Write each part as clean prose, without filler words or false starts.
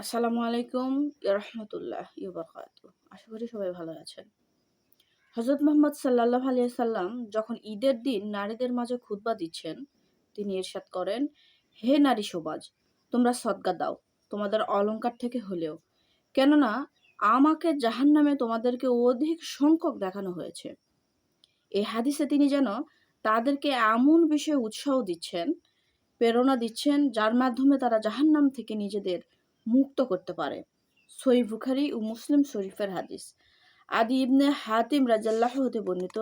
আসসালামু আলাইকুম রহমতুল্লাহ বারাকাতুহু। আশা করি সবাই ভালো আছেন। হযরত মুহাম্মদ সাল্লাল্লাহু আলাইহি সাল্লাম যখন ঈদের দিন নারীদের মাঝে খুতবা দিচ্ছেন, তিনি ইরশাদ করেন, হে নারী সমাজ, তোমরা সদকা দাও, তোমাদের অলংকার থেকে হলেও, কেননা আমাকে জাহান্নামে তোমাদেরকে অধিক সংখ্যক দেখানো হয়েছে। এই হাদিসে তিনি যেন তাদেরকে এমন বিষয়ে উৎসাহ দিচ্ছেন, প্রেরণা দিচ্ছেন, যার মাধ্যমে তারা জাহান্নাম থেকে নিজেদের মুক্ত করতে পারে। সহিহ বুখারী ও মুসলিম শরীফের হাদিস। আদি ইবনে হাতিম রাদিয়াল্লাহু হতে বর্ণিত,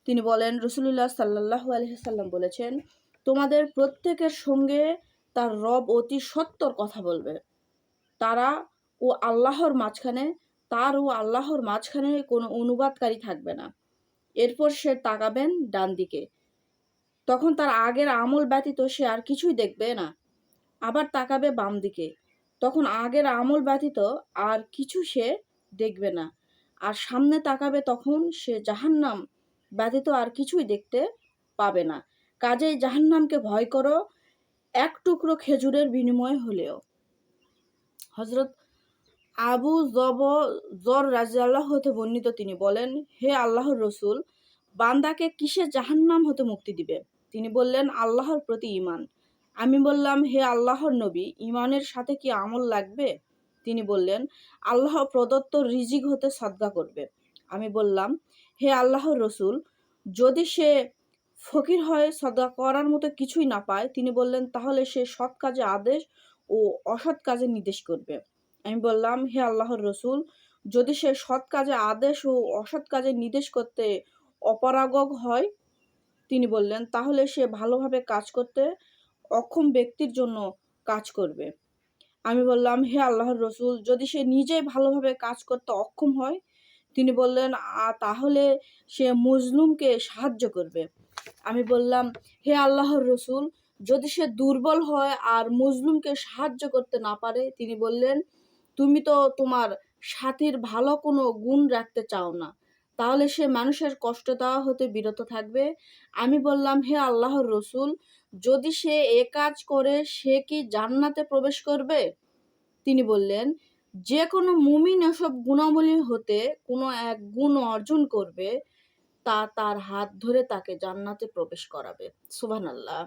তিনি বলেন, রাসূলুল্লাহ সাল্লাল্লাহু আলাইহি সাল্লাম বলেছেন, তোমাদের প্রত্যেকের সঙ্গে তার রব অতি সত্বর কথা বলবে। তারা ও আল্লাহর মাঝখানে কোনো অনুবাদকারী থাকবে না। এরপর সে তাকাবেন ডান দিকে, তখন তার আগের আমল ব্যতীত সে আর কিছুই দেখবে না। আবার তাকাবে বাম দিকে, তখন আগের আমল ব্যতীত আর কিছু সে দেখবে না। আর সামনে তাকাবে, তখন সে জাহান্নাম ব্যতীত আর কিছুই দেখতে পাবে না। কাজেই জাহান্নামকে ভয় করো, এক টুকরো খেজুরের বিনিময়ে হলেও। হযরত আবু যর রাদিয়াল্লাহু হতে বর্ণিত, তিনি বলেন, হে আল্লাহর রসুল, বান্দাকে কিসে জাহান্নাম হতে মুক্তি দিবে? তিনি বললেন, আল্লাহর প্রতি ঈমান। আমি বললাম, হে আল্লাহর নবী, ঈমানের সাথে কি আমল লাগবে? তিনি বললেন, আল্লাহ প্রদত্ত রিজিক হতে সদকা করবে। আমি বললাম, হে আল্লাহর রসুল, যদি সে ফকির হয়, সদকা করার মতো কিছুই না পায়? তিনি বললেন, তাহলে সে সৎ কাজে আদেশ ও অসৎ কাজে নির্দেশ করবে। আমি বললাম, হে আল্লাহর রসুল, যদি সে সৎ কাজে আদেশ ও অসৎ কাজে নির্দেশ করতে অপারগগ হয়? তিনি বললেন, তাহলে সে ভালোভাবে কাজ করতে অক্ষম ব্যক্তির জন্য কাজ করবে। আমি বললাম, হে আল্লাহর রসুল, যদি সে নিজেই ভালোভাবে কাজ করতে অক্ষম হয়? তিনি বললেন, তাহলে সে মজলুমকে সাহায্য করবে। আমি বললাম, হে আল্লাহর রসুল, যদি সে দুর্বল হয় আর মজলুমকে সাহায্য করতে না পারে? তিনি বললেন, তুমি তো তোমার সাথীর ভালো কোনো গুণ রাখতে চাও না, তাহলে সে মানুষের কষ্ট দেওয়া হতে বিরত থাকবে। আমি বললাম, হে আল্লাহর রসুল, যদি সে এ কাজ করে, সে কি জান্নাতে প্রবেশ করবে? তিনি বললেন, যে কোনো মুমিন এসব গুণাবলী হতে কোনো এক গুণ অর্জন করবে, তা তার হাত ধরে তাকে জান্নাতে প্রবেশ করাবে। সুবহানাল্লাহ।